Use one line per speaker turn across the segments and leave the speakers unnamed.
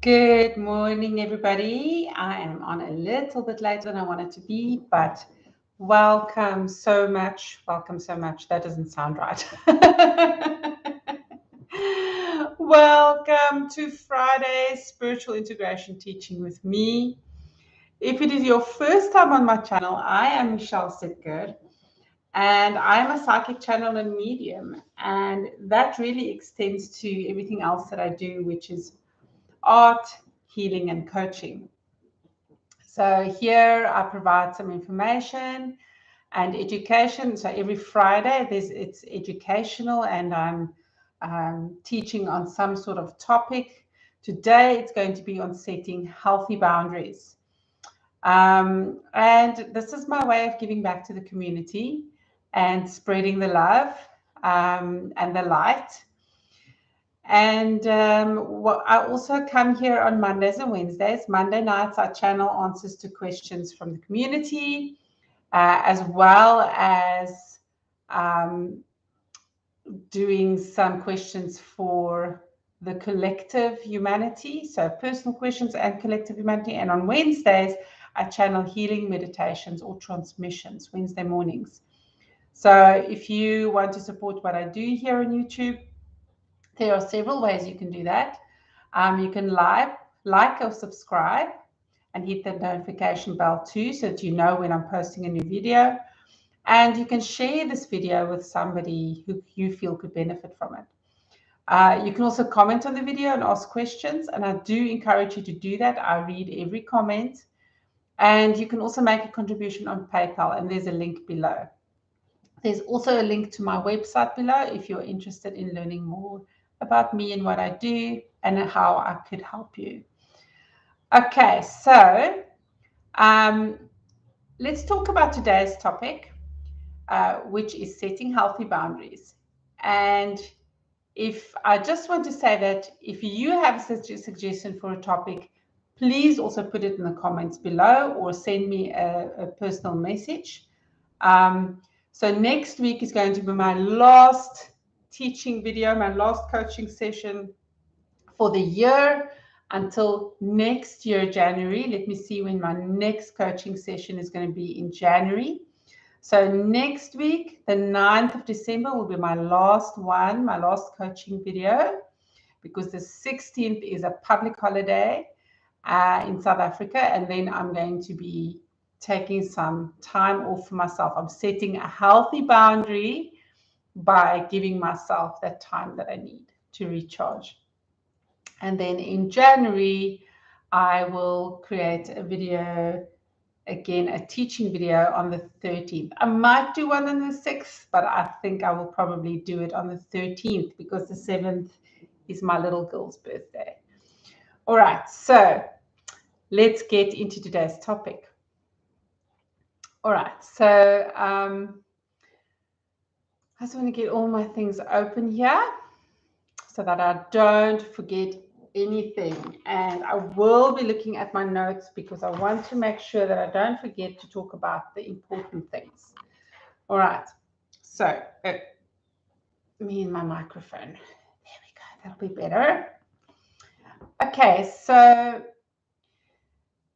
Good morning, everybody. I am on a little bit later than I wanted to be, but welcome so much. Welcome so much. That doesn't sound right. Welcome to Friday's Spiritual Integration Teaching with me. If it is your first time on my channel, I am Michelle Sitker, and I'm a psychic channel and medium, and that really extends to everything else that I do, which is art, healing, and coaching. So here I provide some information and education. So every Friday it's educational, and I'm teaching on some sort of topic. Today it's going to be on setting healthy boundaries. And this is my way of giving back to the community and spreading the love and the light. And I also come here on Mondays and Wednesdays. Monday nights, I channel answers to questions from the community, as well as doing some questions for the collective humanity, so personal questions and collective humanity. And on Wednesdays, I channel healing meditations or transmissions, Wednesday mornings. So if you want to support what I do here on YouTube, there are several ways you can do that. You can like or subscribe and hit the notification bell too, so that you know when I'm posting a new video. And you can share this video with somebody who you feel could benefit from it. You can also comment on the video and ask questions, and I do encourage you to do that. I read every comment. And you can also make a contribution on PayPal, and there's a link below. There's also a link to my website below if you're interested in learning more about me and what I do and how I could help you. Okay, so let's talk about today's topic, which is setting healthy boundaries. And if I just want to say that if you have a suggestion for a topic, please also put it in the comments below or send me a personal message. So next week is going to be my last teaching video, my last coaching session for the year until next year, January. Let me see when my next coaching session is going to be in January. So next week, the 9th of December, will be my last one, my last coaching video, because the 16th is a public holiday in South Africa, and then I'm going to be taking some time off for myself. I'm setting a healthy boundary by giving myself that time that I need to recharge. And then in January, I will create a video, again, a teaching video on the 13th. I might do one on the 6th, but I think I will probably do it on the 13th because the 7th is my little girl's birthday. All right, so let's get into today's topic. All right, so I just want to get all my things open here so that I don't forget anything. And I will be looking at my notes because I want to make sure that I don't forget to talk about the important things. All right, so me and my microphone. There we go, that'll be better. Okay, so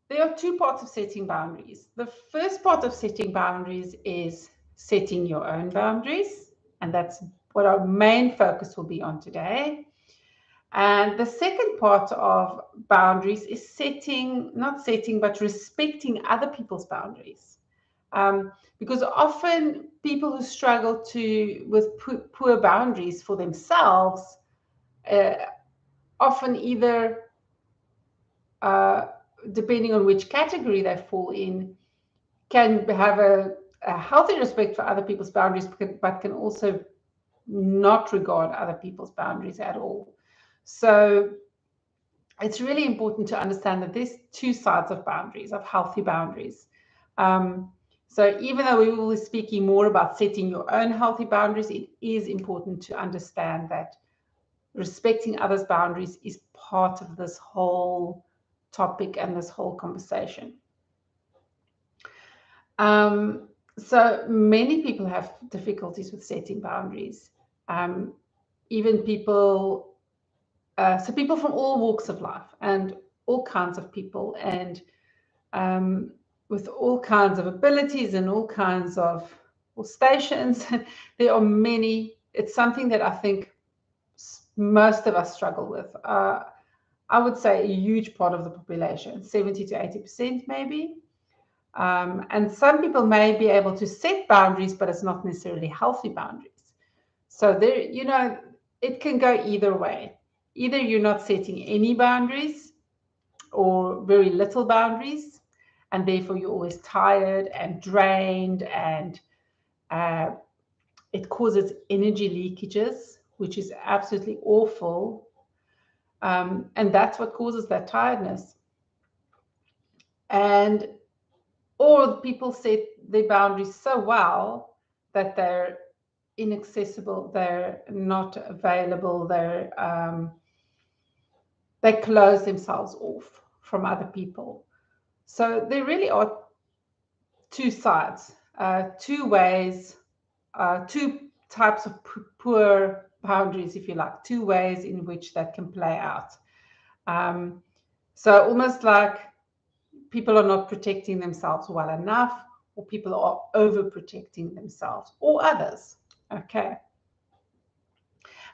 there are two parts of setting boundaries. The first part of setting boundaries is setting your own boundaries, and that's what our main focus will be on today. And the second part of boundaries is but respecting other people's boundaries. Because often people who struggle with poor boundaries for themselves often either depending on which category they fall in, can have a healthy respect for other people's boundaries, but can also not regard other people's boundaries at all. So it's really important to understand that there's two sides of boundaries, of healthy boundaries. So even though we will be speaking more about setting your own healthy boundaries, it is important to understand that respecting others' boundaries is part of this whole topic and this whole conversation. So many people have difficulties with setting boundaries. Even people So people from all walks of life and all kinds of people, and with all kinds of abilities and all kinds of stations. There are many. It's something that I think most of us struggle with. I would say a huge part of the population, 70 to 80% maybe. And some people may be able to set boundaries, but it's not necessarily healthy boundaries. So there, it can go either way. Either you're not setting any boundaries or very little boundaries, and therefore you're always tired and drained, and it causes energy leakages, which is absolutely awful. And that's what causes that tiredness. And or people set their boundaries so well that they're inaccessible, they're not available, they close themselves off from other people. So there really are two sides, two ways, two types of poor boundaries, if you like, two ways in which that can play out. So almost like people are not protecting themselves well enough, or people are overprotecting themselves or others. Okay.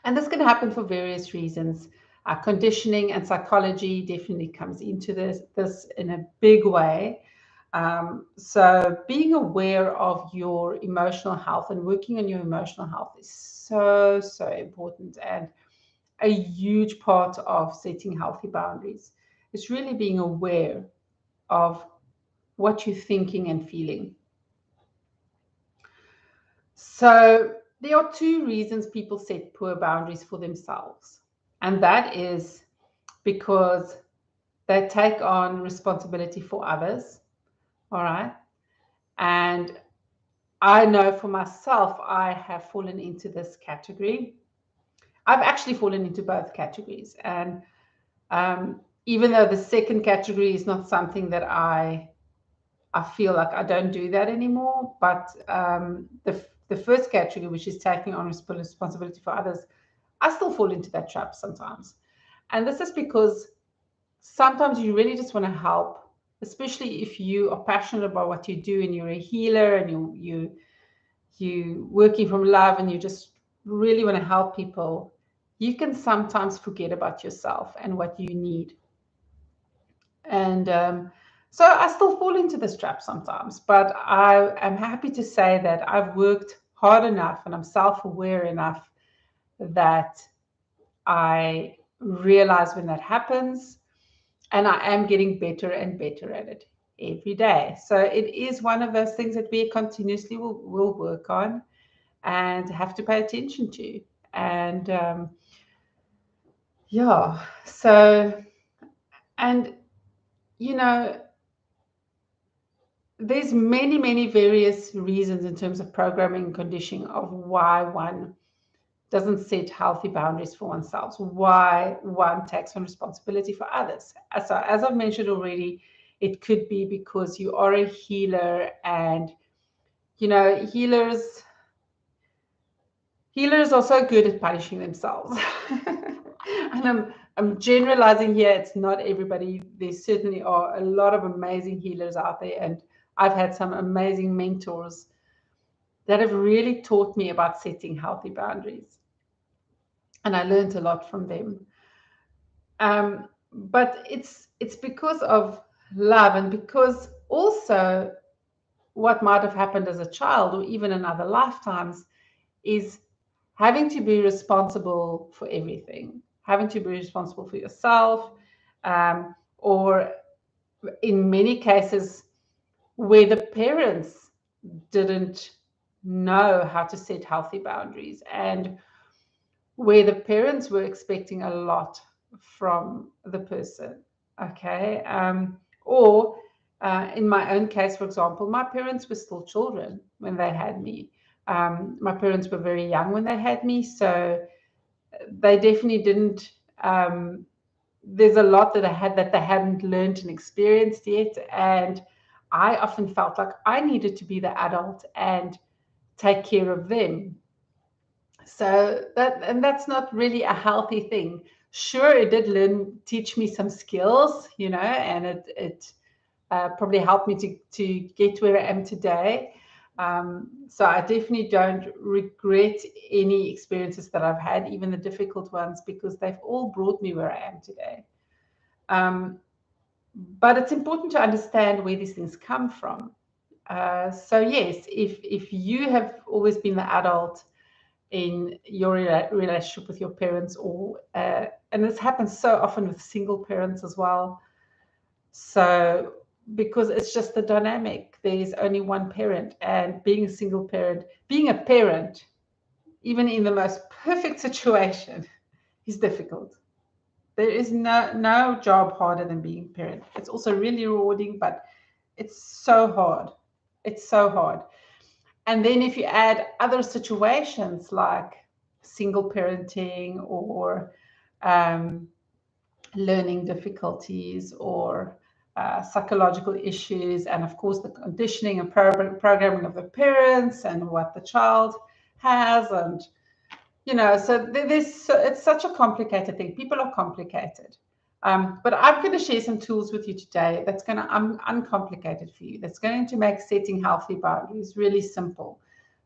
And this can happen for various reasons. Conditioning and psychology definitely comes into this in a big way. So being aware of your emotional health and working on your emotional health is so, so important, and a huge part of setting healthy boundaries. It's really being aware of what you're thinking and feeling. So there are two reasons people set poor boundaries for themselves. And that is because they take on responsibility for others. All right. And I know for myself, I have fallen into this category. I've actually fallen into both categories. And even though the second category is not something that I feel like I don't do that anymore, but the first category, which is taking on responsibility for others, I still fall into that trap sometimes. And this is because sometimes you really just want to help, especially if you are passionate about what you do and you're a healer and you working from love and you just really want to help people. You can sometimes forget about yourself and what you need. And so I still fall into this trap sometimes, but I am happy to say that I've worked hard enough and I'm self-aware enough that I realize when that happens, and I am getting better and better at it every day. So it is one of those things that we continuously will work on and have to pay attention to. And yeah, so, and there's many various reasons in terms of programming and conditioning of why one doesn't set healthy boundaries for oneself, why one takes on responsibility for others. So as I've mentioned already, it could be because you are a healer, and healers are so good at punishing themselves. And I'm generalizing here. It's not everybody. There certainly are a lot of amazing healers out there, and I've had some amazing mentors that have really taught me about setting healthy boundaries. And I learned a lot from them. But it's because of love, and because also what might have happened as a child or even in other lifetimes is having to be responsible for everything, having to be responsible for yourself, or in many cases where the parents didn't know how to set healthy boundaries, and where the parents were expecting a lot from the person. Okay. Or in my own case, for example, my parents were still children when they had me. My parents were very young when they had me, so they definitely didn't. There's a lot that I had that they hadn't learned and experienced yet, and I often felt like I needed to be the adult and take care of them. So that's not really a healthy thing. Sure, it did teach me some skills, and it probably helped me to get where I am today. So I definitely don't regret any experiences that I've had, even the difficult ones, because they've all brought me where I am today. But it's important to understand where these things come from. So yes, if you have always been the adult in your relationship with your parents, or and this happens so often with single parents as well. So because it's just the dynamic, there's only one parent, and being a single parent, being a parent, even in the most perfect situation, is difficult. There is no job harder than being a parent. It's also really rewarding, but it's so hard. It's so hard. And then if you add other situations like single parenting, or learning difficulties, or psychological issues, and of course the conditioning and programming of the parents and what the child has, and so it's such a complicated thing. People are complicated. But I'm going to share some tools with you today that's going to uncomplicate for you. That's going to make setting healthy boundaries really simple.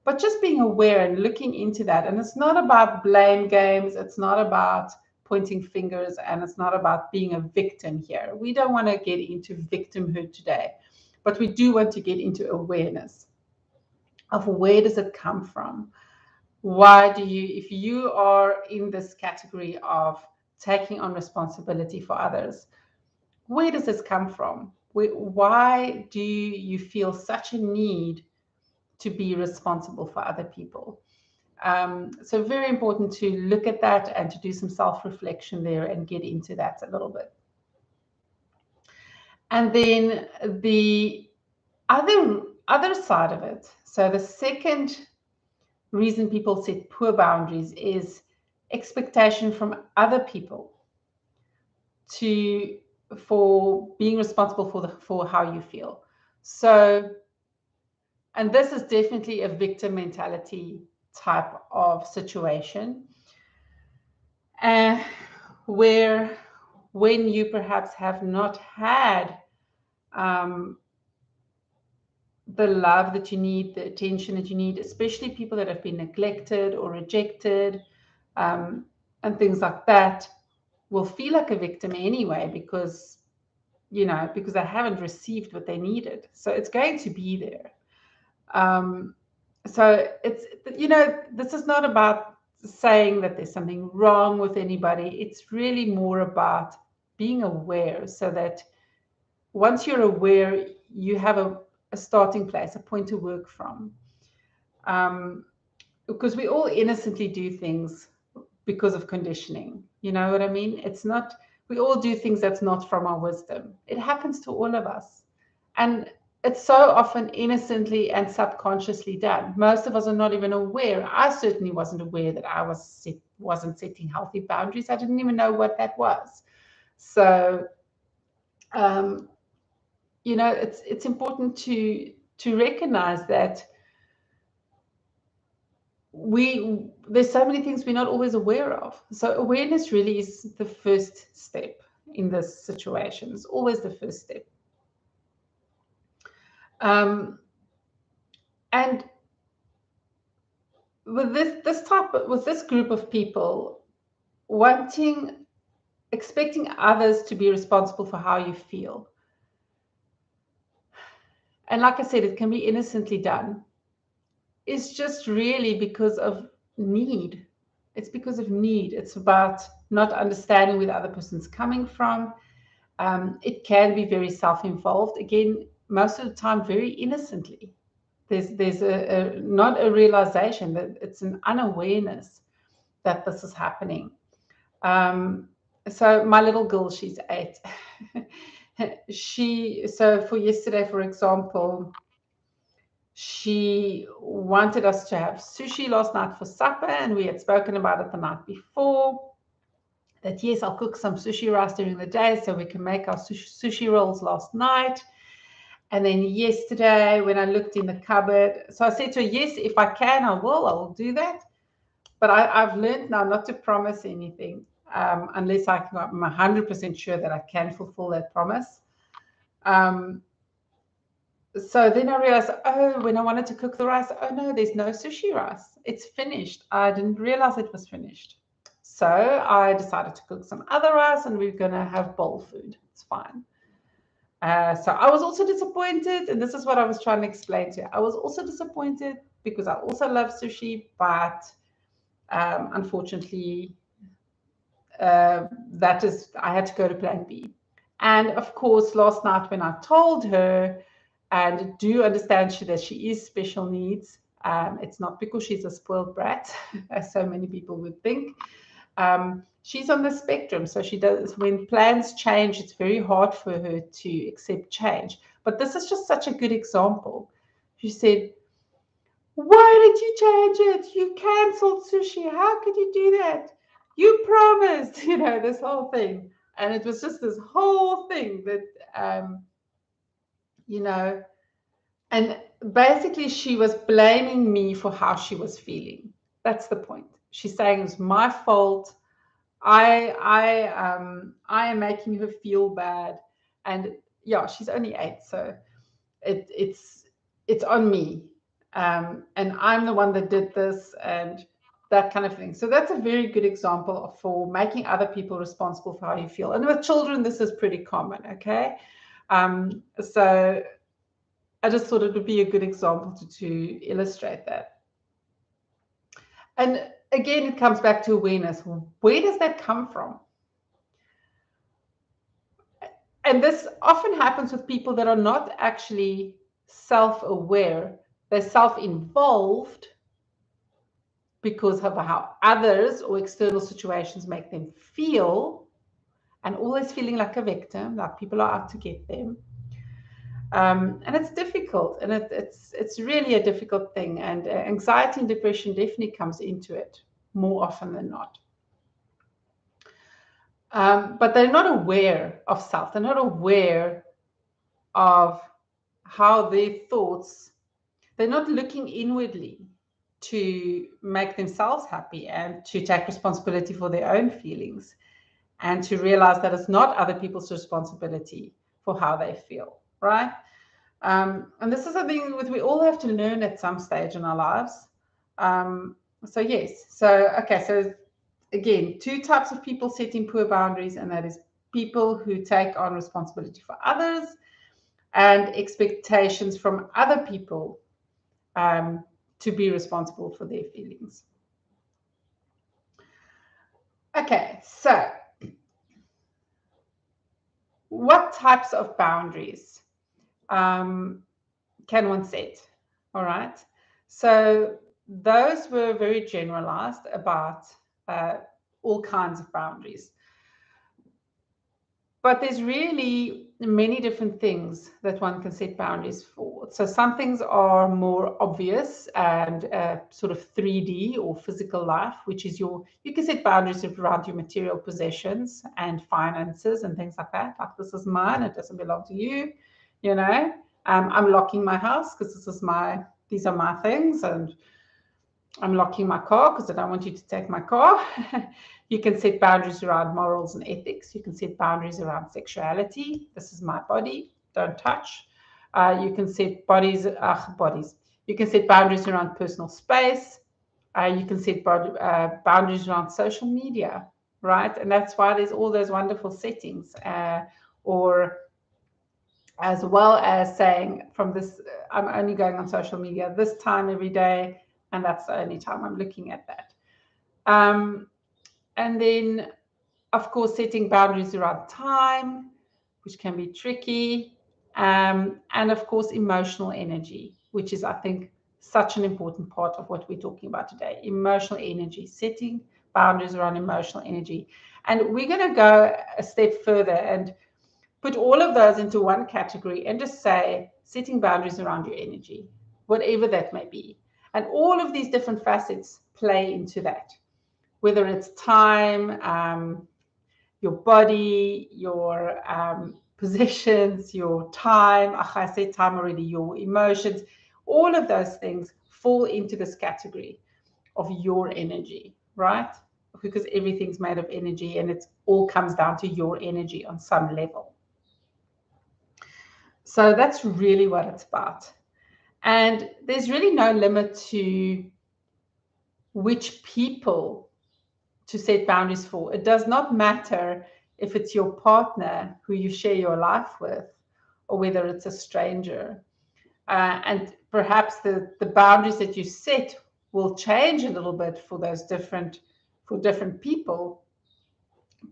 But just being aware and looking into that. And it's not about blame games. It's not about pointing fingers. And it's not about being a victim here. We don't want to get into victimhood today. But we do want to get into awareness of where does it come from. Why do you, if you are in this category of taking on responsibility for others, where does this come from? Why do you feel such a need to be responsible for other people? So very important to look at that and to do some self-reflection there and get into that a little bit. And then the other side of it, so the second reason people set poor boundaries is expectation from other people for being responsible for how you feel. So, and this is definitely a victim mentality type of situation, where when you perhaps have not had the love that you need, the attention that you need, especially people that have been neglected or rejected, and things like that, will feel like a victim anyway, because they haven't received what they needed. So it's going to be there. So it's, this is not about saying that there's something wrong with anybody. It's really more about being aware, so that once you're aware, you have a starting place, a point to work from. Because we all innocently do things because of conditioning. You know what I mean? It's not, we all do things that's not from our wisdom. It happens to all of us. And it's so often innocently and subconsciously done. Most of us are not even aware. I certainly wasn't aware that I wasn't setting healthy boundaries. I didn't even know what that was. So, it's important to recognize that there's so many things we're not always aware of. So awareness really is the first step in this situation. It's always the first step. And with this group of people, expecting others to be responsible for how you feel. And like I said, it can be innocently done. It's just really because of need. It's because of need. It's about not understanding where the other person's coming from. It can be very self-involved. Again, most of the time, very innocently. There's not a realization, that it's an unawareness that this is happening. So my little girl, she's 8. So for yesterday, for example, she wanted us to have sushi last night for supper, and we had spoken about it the night before. That yes, I'll cook some sushi rice during the day so we can make our sushi rolls last night. And then yesterday, when I looked in the cupboard, so I said to her, yes, if I can, I will do that. But I've learned now not to promise anything. unless I'm 100% sure that I can fulfill that promise. So then I realized, oh, when I wanted to cook the rice, oh no, there's no sushi rice. It's finished. I didn't realize it was finished. So I decided to cook some other rice and we're going to have bowl food. It's fine. So I was also disappointed, and this is what I was trying to explain to you. I was also disappointed because I also love sushi, but unfortunately, I had to go to plan B. And of course, last night when I told her, and do understand that she is special needs, it's not because she's a spoiled brat, as so many people would think. She's on the spectrum, so she does. When plans change, it's very hard for her to accept change. But this is just such a good example. She said, "Why did you change it? You cancelled sushi. How could you do that? You promised." This whole thing, and it was just this whole thing that, and basically she was blaming me for how she was feeling. That's the point. She's saying it was my fault. I am making her feel bad, and yeah, she's only 8, so it's on me, and I'm the one that did this, and that kind of thing. So that's a very good example for making other people responsible for how you feel. And with children, this is pretty common. Okay, so I just thought it would be a good example to illustrate that. And again, it comes back to awareness. Where does that come from? And this often happens with people that are not actually self-aware. They're self-involved because of how others or external situations make them feel, and always feeling like a victim, like people are out to get them. And it's difficult, and it's really a difficult thing. And anxiety and depression definitely comes into it more often than not. But they're not aware of self. They're not aware of how their thoughts, they're not looking inwardly to make themselves happy and to take responsibility for their own feelings, and to realize that it's not other people's responsibility for how they feel, right? And this is something that we all have to learn at some stage in our lives. So yes, so again, 2 types of people setting poor boundaries, and that is people who take on responsibility for others and expectations from other people to be responsible for their feelings. Okay, so what types of boundaries can one set? All right, so those were very generalized about all kinds of boundaries. But there's really many different things that one can set boundaries for. So some things are more obvious and sort of 3D or physical life, which is you can set boundaries around your material possessions and finances and things like that. Like, this is mine, it doesn't belong to you, I'm locking my house because these are my things, and I'm locking my car because I don't want you to take my car. You can set boundaries around morals and ethics. You can set boundaries around sexuality. This is my body, don't touch. You can set bodies. You can set boundaries around personal space. You can set boundaries around social media, right? And that's why there's all those wonderful settings. Or as well as saying, from this, I'm only going on social media this time every day, and that's the only time I'm looking at that. And then, of course, setting boundaries around time, which can be tricky. And of course, emotional energy, which is, I think, such an important part of what we're talking about today. Emotional energy, setting boundaries around emotional energy. And we're going to go a step further and put all of those into one category and just say setting boundaries around your energy, whatever that may be. And all of these different facets play into that, whether it's time, your body, your possessions, your time, I said time already, your emotions, all of those things fall into this category of your energy, right? because everything's made of energy, and it all comes down to your energy on some level. So that's really what it's about. And there's really no limit to which people to set boundaries for. It does not matter if it's your partner who you share your life with, or whether it's a stranger. And perhaps the boundaries that you set will change a little bit for different people.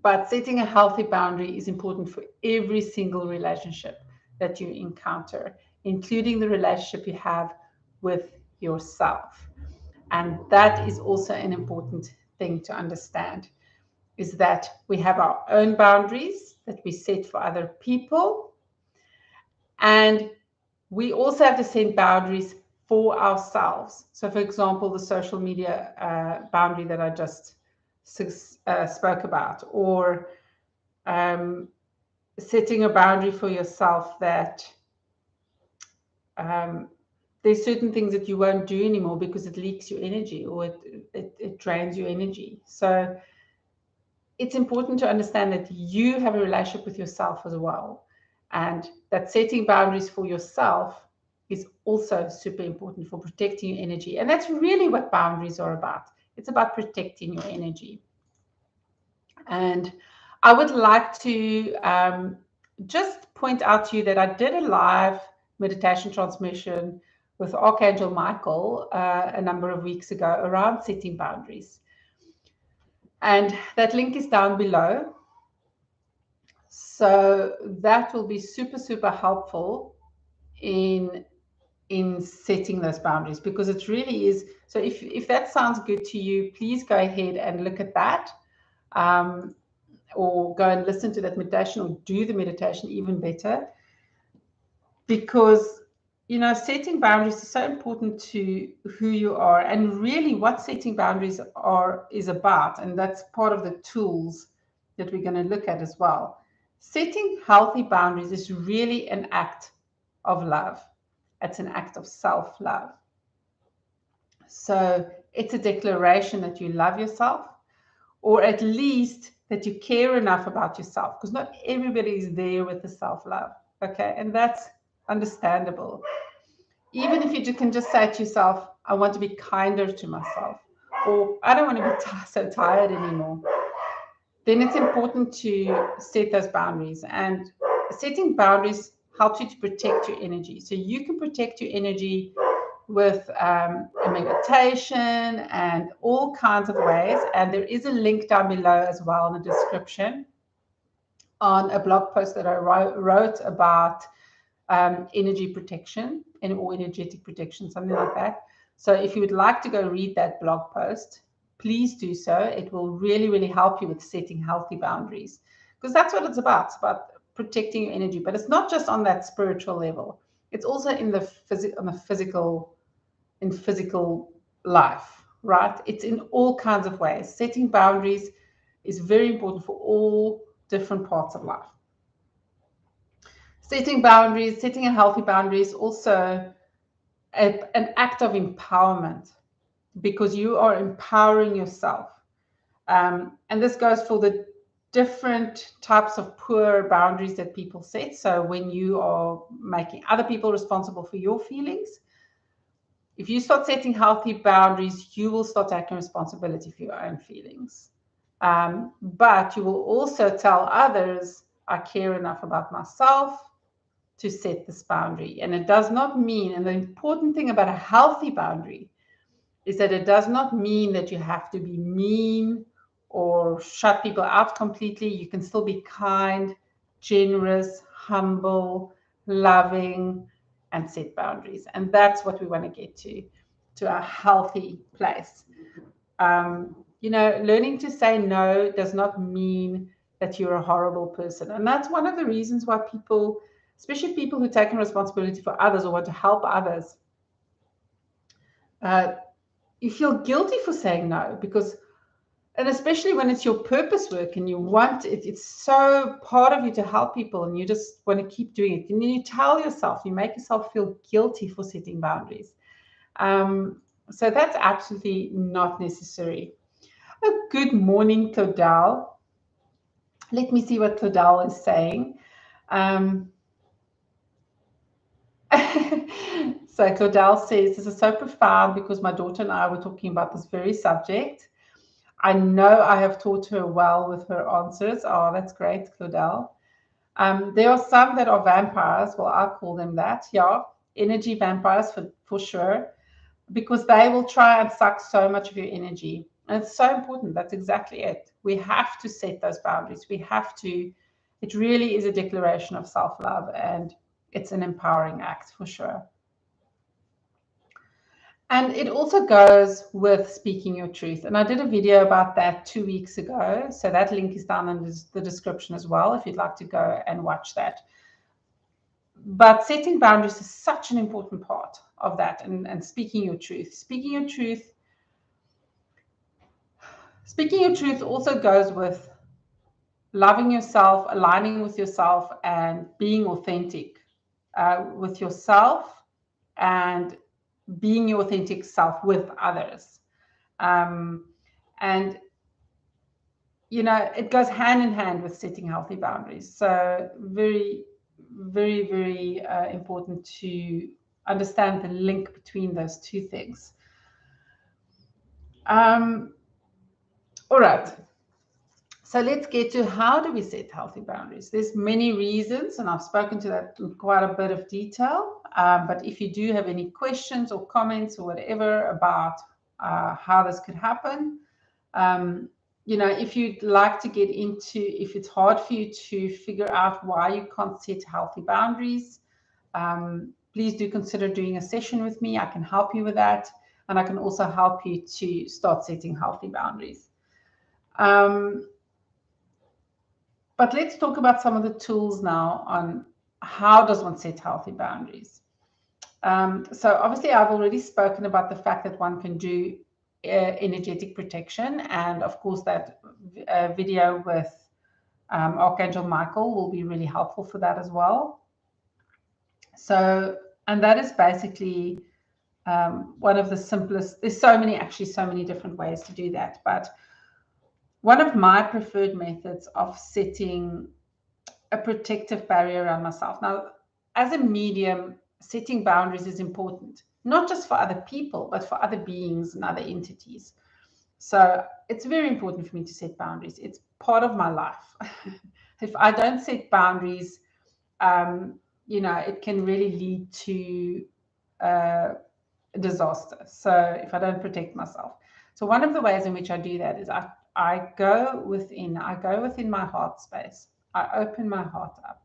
But setting a healthy boundary is important for every single relationship that you encounter, including the relationship you have with yourself. And that is also an important thing to understand, is that we have our own boundaries that we set for other people. And we also have to set boundaries for ourselves. So, for example, the social media boundary that I just spoke about, or setting a boundary for yourself that there's certain things that you won't do anymore because it leaks your energy, or it drains your energy. So it's important to understand that you have a relationship with yourself as well, and that setting boundaries for yourself is also super important for protecting your energy. And that's really what boundaries are about. It's about protecting your energy. And I would like to just point out to you that I did a live meditation transmission with Archangel Michael a number of weeks ago around setting boundaries. And that link is down below. So that will be super, super helpful in setting those boundaries, because it really is. So if that sounds good to you, please go ahead and look at that. Or go and listen to that meditation, or do the meditation even better, because setting boundaries is so important to who you are, and really what setting boundaries is about. And that's part of the tools that we're going to look at as well. Setting healthy boundaries is really an act of love. It's an act of self-love. So it's a declaration that you love yourself, or at least that you care enough about yourself, because not everybody is there with the self-love, okay? And that's understandable. Even if you can just say to yourself, I want to be kinder to myself, or I don't want to be so tired anymore, then it's important to set those boundaries. And setting boundaries helps you to protect your energy. So you can protect your energy with a meditation and all kinds of ways. And there is a link down below as well in the description on a blog post that I wrote about energy protection or energetic protection, something like that. So if you would like to go read that blog post, please do so. It will really, really help you with setting healthy boundaries, because that's what it's about. It's about protecting your energy. But it's not just on that spiritual level. It's also in the physical life, right? It's in all kinds of ways. Setting boundaries is very important for all different parts of life. Setting boundaries, setting a healthy boundary is also an act of empowerment, because you are empowering yourself. And this goes for the different types of poor boundaries that people set. So when you are making other people responsible for your feelings, if you start setting healthy boundaries, you will start taking responsibility for your own feelings. But you will also tell others, I care enough about myself to set this boundary. And it does not mean, and the important thing about a healthy boundary is that it does not mean that you have to be mean or shut people out completely. You can still be kind, generous, humble, loving, and set boundaries. And that's what we want to get to a healthy place. Learning to say no does not mean that you're a horrible person. And that's one of the reasons why people, especially people who take responsibility for others or want to help others, you feel guilty for saying no, and especially when it's your purpose work and you want it, it's so part of you to help people, and you just want to keep doing it. And then you tell yourself, you make yourself feel guilty for setting boundaries. So that's absolutely not necessary. Good morning, Claudel. Let me see what Claudel is saying. So Claudel says, this is so profound because my daughter and I were talking about this very subject. I know I have taught her well with her answers. Oh, that's great, Claudel. There are some that are vampires. Well, I call them that. Yeah, energy vampires for sure, because they will try and suck so much of your energy. And it's so important. That's exactly it. We have to set those boundaries. We have to. It really is a declaration of self-love, and it's an empowering act for sure. And it also goes with speaking your truth. And I did a video about that 2 weeks ago. So that link is down in the description as well, if you'd like to go and watch that. But setting boundaries is such an important part of that, and speaking your truth. Speaking your truth also goes with loving yourself, aligning with yourself, and being authentic with yourself, and being your authentic self with others. And you know, it goes hand in hand with setting healthy boundaries. So very, very, very important to understand the link between those two things. All right. So let's get to how do we set healthy boundaries. There's many reasons, and I've spoken to that in quite a bit of detail. But if you do have any questions or comments or whatever about how this could happen, you know, if you'd like to get into, if it's hard for you to figure out why you can't set healthy boundaries, please do consider doing a session with me. I can help you with that. And I can also help you to start setting healthy boundaries. But let's talk about some of the tools now on how does one set healthy boundaries. So obviously I've already spoken about the fact that one can do energetic protection, and of course that video with Archangel Michael will be really helpful for that as well. So, and that is basically one of the simplest. There's so many different ways to do that, but one of my preferred methods of setting a protective barrier around myself. Now, as a medium, setting boundaries is important, not just for other people, but for other beings and other entities. So it's very important for me to set boundaries. It's part of my life. If I don't set boundaries, you know, it can really lead to disaster. So if I don't protect myself. So one of the ways in which I do that is I go within my heart space. I open my heart up.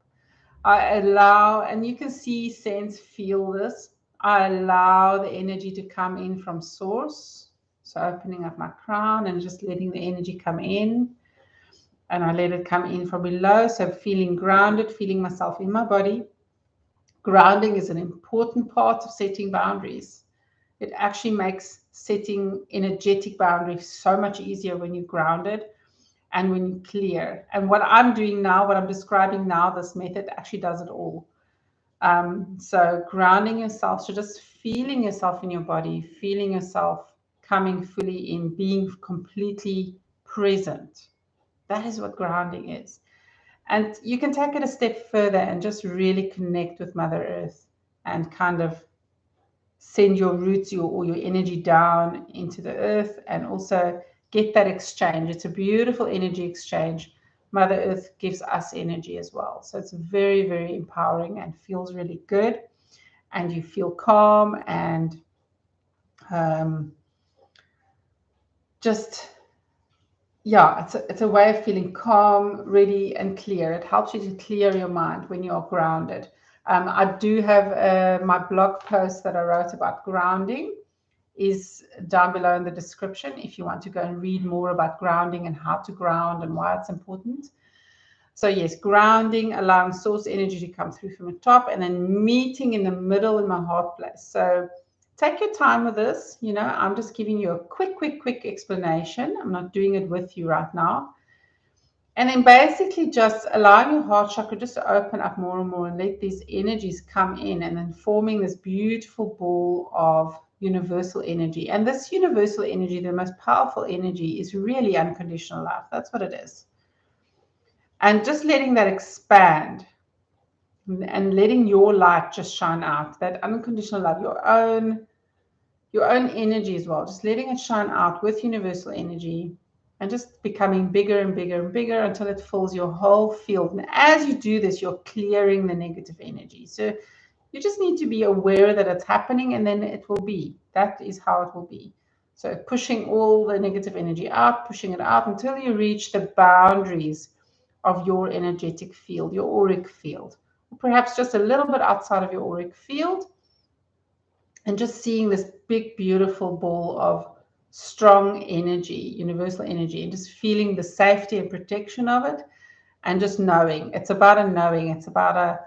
I allow, and you can see, sense, feel this. I allow the energy to come in from source. So opening up my crown and just letting the energy come in. And I let it come in from below. So feeling grounded, feeling myself in my body. Grounding is an important part of setting boundaries. It actually makes setting energetic boundaries so much easier when you're grounded and when you clear. And what I'm doing now, what I'm describing now, this method actually does it all. So grounding yourself, so just feeling yourself in your body, feeling yourself coming fully in, being completely present. That is what grounding is. And you can take it a step further and just really connect with Mother Earth and kind of send your roots or your energy down into the earth, and also get that exchange. It's a beautiful energy exchange. Mother Earth gives us energy as well. So it's very, very empowering and feels really good. And you feel calm and just, yeah, it's a way of feeling calm, ready, and clear. It helps you to clear your mind when you are grounded. I do have my blog post that I wrote about grounding is down below in the description if you want to go and read more about grounding and how to ground and why it's important. So yes, grounding, allowing source energy to come through from the top, and then meeting in the middle in my heart place. So take your time with this. You know, I'm just giving you a quick explanation. I'm not doing it with you right now. And then basically just allowing your heart chakra just to open up more and let these energies come in, and then forming this beautiful ball of universal energy. And this universal energy, the most powerful energy, is really unconditional love. That's what it is. And just letting that expand and letting your light just shine out, that unconditional love, your own energy as well, just letting it shine out with universal energy and just becoming bigger and bigger and bigger until it fills your whole field. And as you do this, you're clearing the negative energy. So you just need to be aware that it's happening, and then it will be. That is how it will be. So pushing all the negative energy out, pushing it out until you reach the boundaries of your energetic field, your auric field, or perhaps just a little bit outside of your auric field, and just seeing this big, beautiful ball of strong energy, universal energy, and just feeling the safety and protection of it, and just knowing. It's about a knowing. It's about a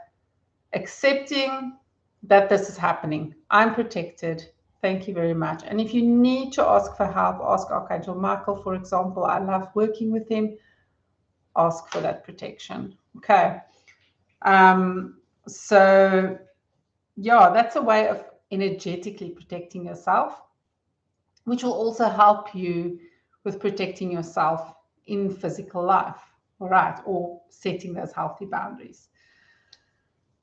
accepting that this is happening. I'm protected. Thank you very much. And if you need to ask for help, ask Archangel Michael, for example. I love working with him. Ask for that protection. Okay. So yeah, that's a way of energetically protecting yourself, which will also help you with protecting yourself in physical life, all right, or setting those healthy boundaries.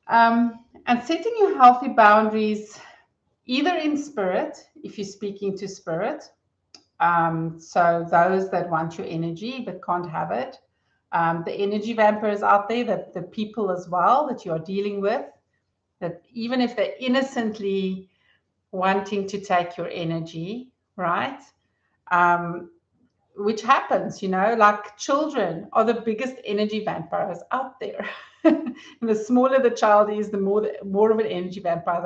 And setting your healthy boundaries either in spirit, if you're speaking to spirit, so those that want your energy but can't have it, the energy vampires out there, the people as well that you're dealing with, that even if they're innocently wanting to take your energy, right? Which happens, like children are the biggest energy vampires out there. And the smaller the child is, the more of an energy vampire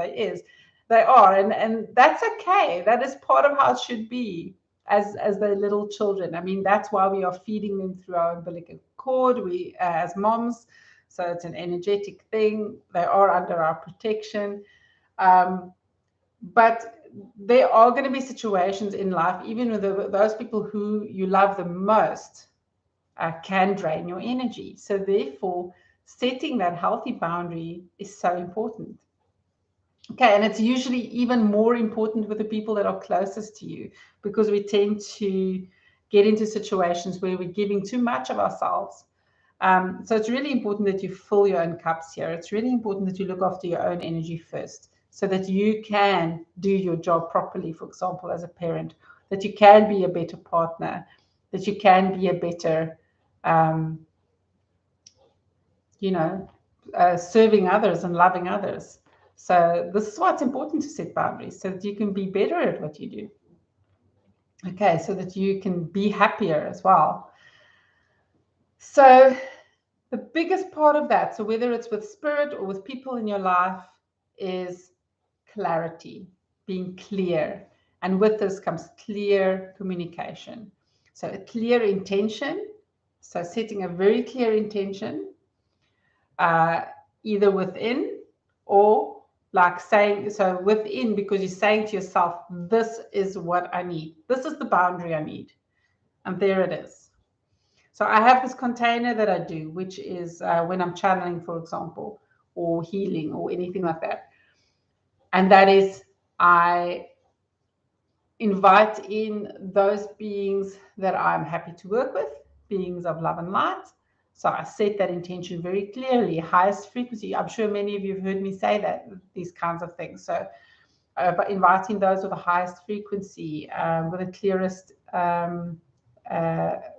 they are. And that's okay. That is part of how it should be as the little children. I mean, that's why we are feeding them through our umbilical cord, we as moms. So it's an energetic thing. They are under our protection. But there are going to be situations in life, even with those people who you love the most, can drain your energy. So therefore, setting that healthy boundary is so important. Okay, and it's usually even more important with the people that are closest to you, because we tend to get into situations where we're giving too much of ourselves. So it's really important that you fill your own cups here. It's really important that you look after your own energy first, so that you can do your job properly, for example, as a parent, that you can be a better partner, that you can be a better, serving others and loving others. So this is why it's important to set boundaries, so that you can be better at what you do. Okay, so that you can be happier as well. So the biggest part of that, so whether it's with spirit or with people in your life, is clarity, being clear. And with this comes clear communication. So a clear intention, so setting a very clear intention, either within or like saying, so within, because you're saying to yourself, this is what I need. This is the boundary I need. And there it is. So I have this container that I do, which is when I'm channeling, for example, or healing or anything like that. And that is, I invite in those beings that I'm happy to work with, beings of love and light. So I set that intention very clearly, highest frequency. I'm sure many of you have heard me say that, these kinds of things. So by inviting those with the highest frequency, with the clearest,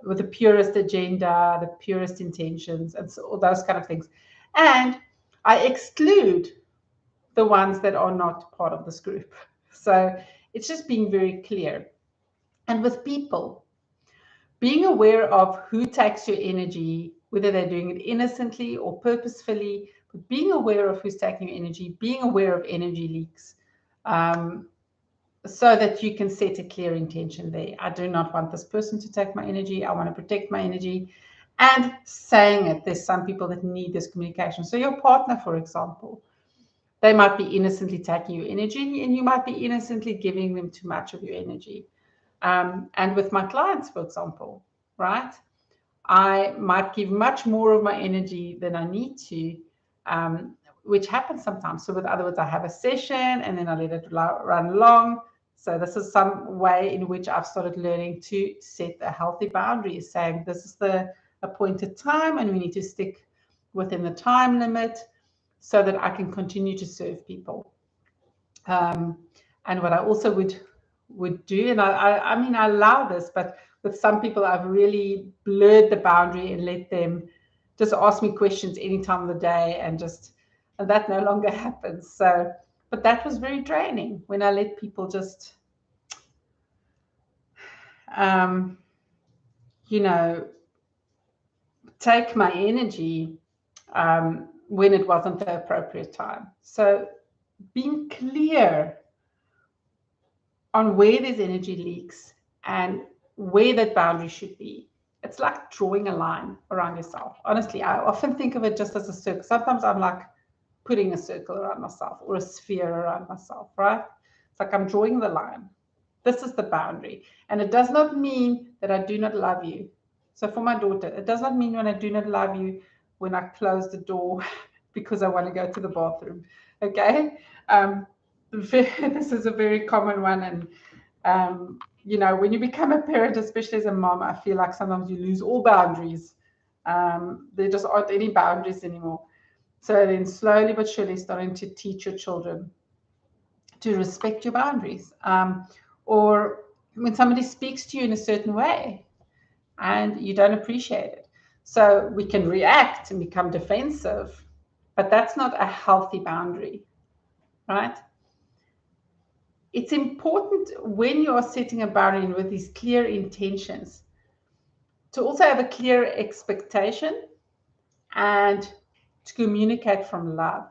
with the purest agenda, the purest intentions, and so all those kind of things. And I exclude the ones that are not part of this group. So it's just being very clear. And with people, being aware of who takes your energy, whether they're doing it innocently or purposefully, but being aware of who's taking your energy, being aware of energy leaks, so that you can set a clear intention there. I do not want this person to take my energy. I want to protect my energy. And saying it, there's some people that need this communication. So your partner, for example, they might be innocently taking your energy, and you might be innocently giving them too much of your energy. And with my clients, for example, right, I might give much more of my energy than I need to, which happens sometimes. So with other words, I have a session and then I let it run long. So this is some way in which I've started learning to set a healthy boundary, saying this is the appointed time and we need to stick within the time limit so that I can continue to serve people. And what I also would do, and I mean, I allow this, but with some people, I've really blurred the boundary and let them just ask me questions any time of the day, and that no longer happens. So, but that was very draining when I let people just, um, you know, take my energy when it wasn't the appropriate time. So, being clear on where there's energy leaks and where that boundary should be. It's like drawing a line around yourself. Honestly, I often think of it just as a circle. Sometimes I'm like putting a circle around myself or a sphere around myself, right? It's like I'm drawing the line. This is the boundary. And it does not mean that I do not love you. So for my daughter, it does not mean when I do not love you when I close the door because I want to go to the bathroom. Okay? This is a very common one. And when you become a parent, especially as a mom, I feel like sometimes you lose all boundaries. There just aren't any boundaries anymore. So then slowly but surely starting to teach your children to respect your boundaries. Or when somebody speaks to you in a certain way and you don't appreciate it. So we can react and become defensive, but that's not a healthy boundary, right? It's important when you are setting a boundary with these clear intentions to also have a clear expectation and to communicate from love.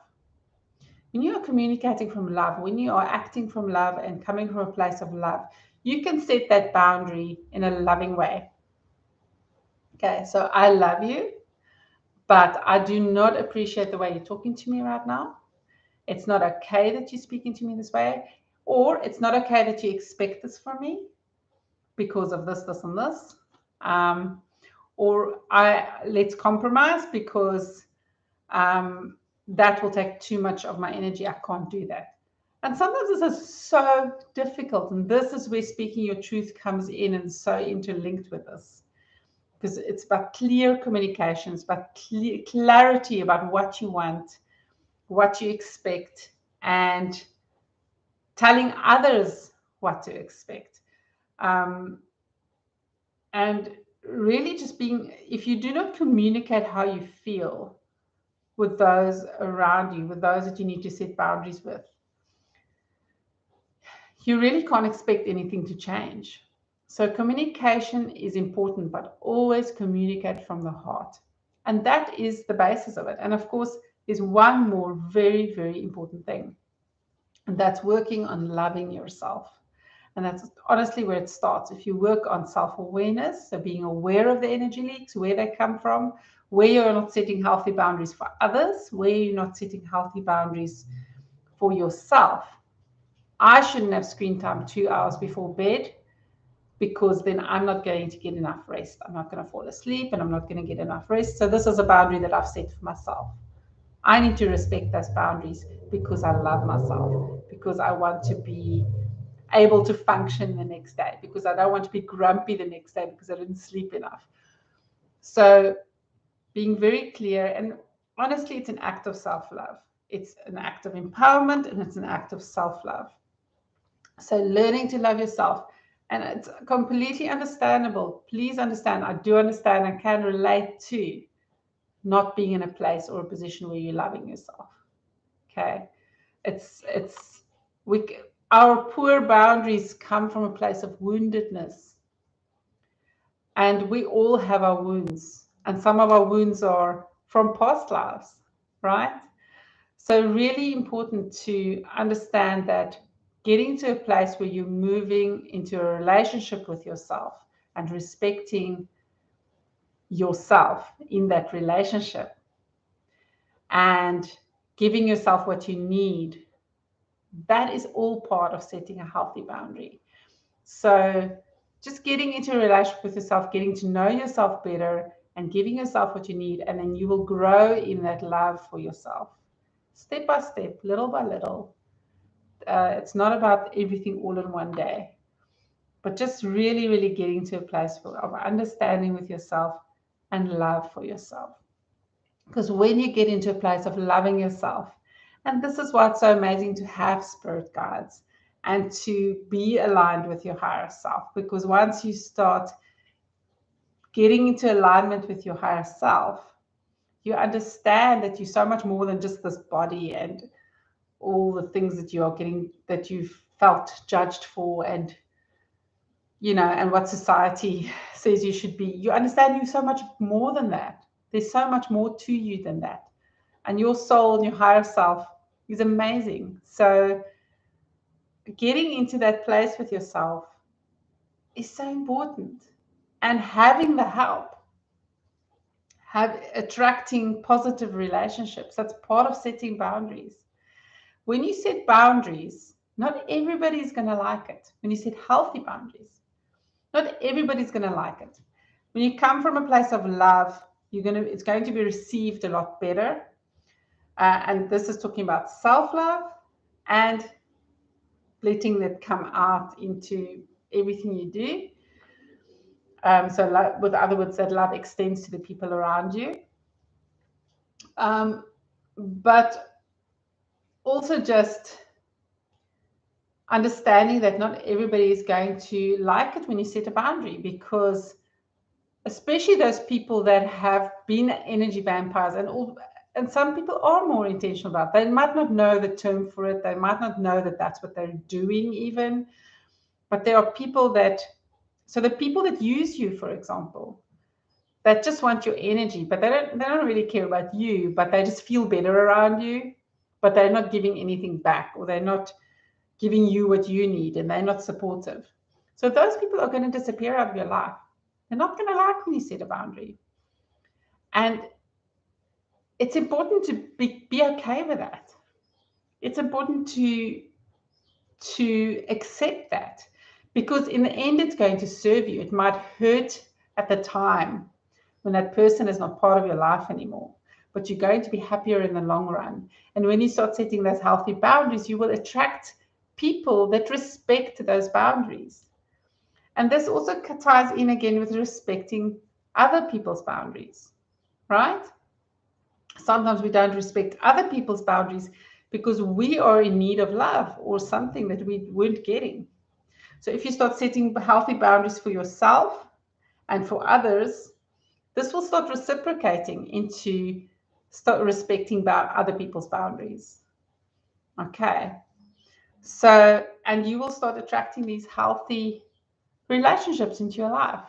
When you are communicating from love, when you are acting from love and coming from a place of love, you can set that boundary in a loving way. Okay, so I love you, but I do not appreciate the way you're talking to me right now. It's not okay that you're speaking to me this way, or it's not okay that you expect this from me because of this, this, and this. Or let's compromise because that will take too much of my energy. I can't do that. And sometimes this is so difficult. And this is where speaking your truth comes in and so interlinked with this. Because it's about clear communications, about clarity about what you want, what you expect, and telling others what to expect. And really just being, if you do not communicate how you feel with those around you, with those that you need to set boundaries with, you really can't expect anything to change. So communication is important, but always communicate from the heart. And that is the basis of it. And of course, there's one more very, very important thing, and that's working on loving yourself. And that's honestly where it starts. If you work on self-awareness, so being aware of the energy leaks, where they come from, where you're not setting healthy boundaries for others, where you're not setting healthy boundaries for yourself. I shouldn't have screen time 2 hours before bed because then I'm not going to get enough rest. I'm not going to fall asleep and I'm not going to get enough rest. So this is a boundary that I've set for myself. I need to respect those boundaries because I love myself, because I want to be able to function the next day, because I don't want to be grumpy the next day because I didn't sleep enough. So being very clear, and honestly, it's an act of self-love. It's an act of empowerment and it's an act of self-love. So learning to love yourself, and it's completely understandable. Please understand, I do understand, I can relate to not being in a place or a position where you're loving yourself. Okay, our poor boundaries come from a place of woundedness, and we all have our wounds, and some of our wounds are from past lives, right? So really important to understand that getting to a place where you're moving into a relationship with yourself and respecting yourself in that relationship and giving yourself what you need, that is all part of setting a healthy boundary. So just getting into a relationship with yourself, getting to know yourself better and giving yourself what you need, and then you will grow in that love for yourself. Step by step, little by little, It's not about everything all in one day, but just really, really getting to a place of understanding with yourself and love for yourself. Because when you get into a place of loving yourself, and this is why it's so amazing to have spirit guides and to be aligned with your higher self, because once you start getting into alignment with your higher self, you understand that you're so much more than just this body and all the things that you are getting, that you've felt judged for, and and what society says you should be. You understand you're so much more than that. There's so much more to you than that. And your soul and your higher self is amazing. So getting into that place with yourself is so important. And having the help, attracting positive relationships, that's part of setting boundaries. When you set boundaries, not everybody is going to like it. When you set healthy boundaries, not everybody's going to like it. When you come from a place of love, it's going to be received a lot better. And this is talking about self-love and letting that come out into everything you do. So love, with other words, that love extends to the people around you. But also just understanding that not everybody is going to like it when you set a boundary, because especially those people that have been energy vampires, and some people are more intentional about it. They might not know the term for it. They might not know that that's what they're doing even. But there are people so the people that use you, for example, that just want your energy, but they don't really care about you, but they just feel better around you, but they're not giving anything back, or they're not giving you what you need, and they're not supportive. So those people are going to disappear out of your life. They're not going to like when you set a boundary. And it's important to be okay with that. It's important to accept that, because in the end, it's going to serve you. It might hurt at the time when that person is not part of your life anymore, but you're going to be happier in the long run. And when you start setting those healthy boundaries, you will attract people that respect those boundaries. And this also ties in again with respecting other people's boundaries, right? Sometimes we don't respect other people's boundaries because we are in need of love or something that we weren't getting. So if you start setting healthy boundaries for yourself and for others, this will start reciprocating into start respecting other people's boundaries. Okay. So, and you will start attracting these healthy relationships into your life.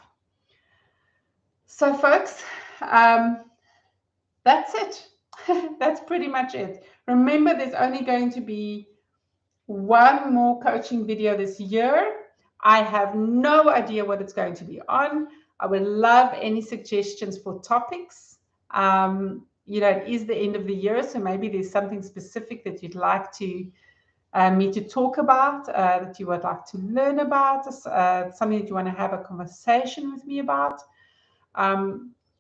So, folks, that's it. That's pretty much it. Remember, there's only going to be one more coaching video this year. I have no idea what it's going to be on. I would love any suggestions for topics. It is the end of the year, so maybe there's something specific that you'd like to me to talk about, that you would like to learn about, something that you want to have a conversation with me about.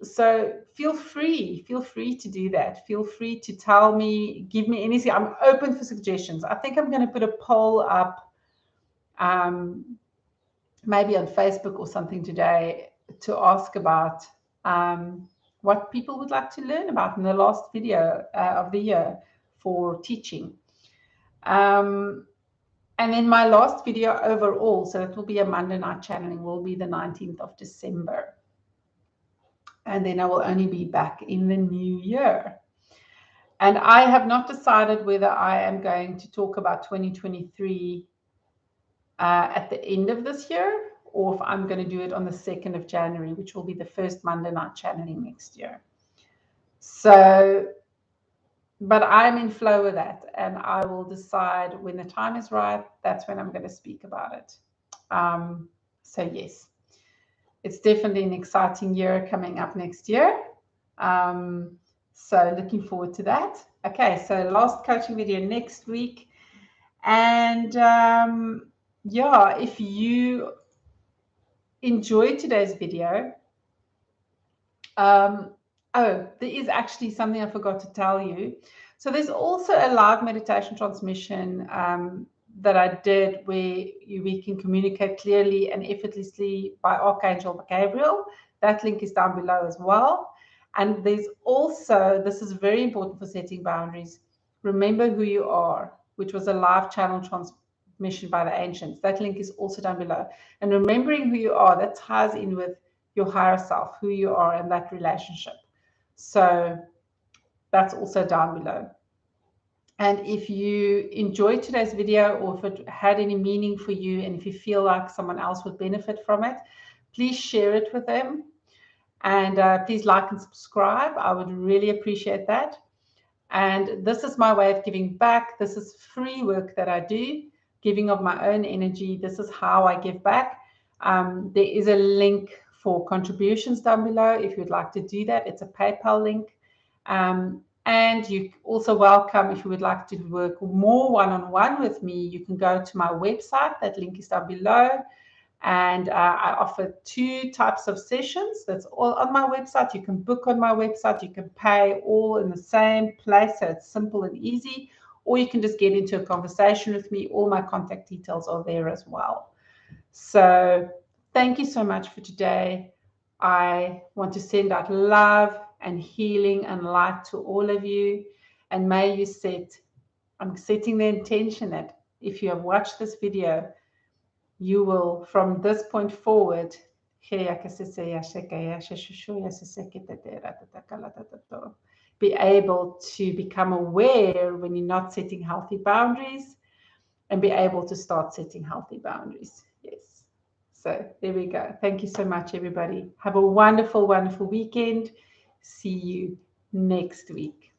So feel free to do that. Feel free to tell me, give me anything. I'm open for suggestions. I think I'm going to put a poll up, maybe on Facebook or something today, to ask about what people would like to learn about in the last video of the year for teaching. And then my last video overall, so it will be a Monday night channeling, will be the 19th of December. And then I will only be back in the new year. And I have not decided whether I am going to talk about 2023 at the end of this year, or if I'm going to do it on the 2nd of January, which will be the first Monday night channeling next year. So, but I'm in flow with that, and I will decide when the time is right. That's when I'm going to speak about it. So yes, it's definitely an exciting year coming up next year. So looking forward to that. Okay, so last coaching video next week. And yeah, if you enjoyed today's video, oh, there is actually something I forgot to tell you. So there's also a live meditation transmission that I did where we can communicate clearly and effortlessly by Archangel Gabriel. That link is down below as well. And there's also, this is very important for setting boundaries, remember who you are, which was a live channel transmission by the ancients. That link is also down below. And remembering who you are, that ties in with your higher self, who you are in that relationship. So that's also down below. And if you enjoyed today's video, or if it had any meaning for you, and if you feel like someone else would benefit from it, please share it with them. And please like and subscribe. I would really appreciate that. And this is my way of giving back. This is free work that I do, giving of my own energy. This is how I give back. There is a link for contributions down below if you'd like to do that. It's a PayPal link. And you're also welcome, if you would like to work more one-on-one with me, you can go to my website. That link is down below. And I offer 2 types of sessions. That's all on my website. You can book on my website. You can pay all in the same place. So it's simple and easy. Or you can just get into a conversation with me. All my contact details are there as well. So thank you so much for today. I want to send out love and healing and light to all of you. And may you I'm setting the intention that if you have watched this video, you will, from this point forward, be able to become aware when you're not setting healthy boundaries, and be able to start setting healthy boundaries. Yes. So there we go. Thank you so much, everybody. Have a wonderful, wonderful weekend. See you next week.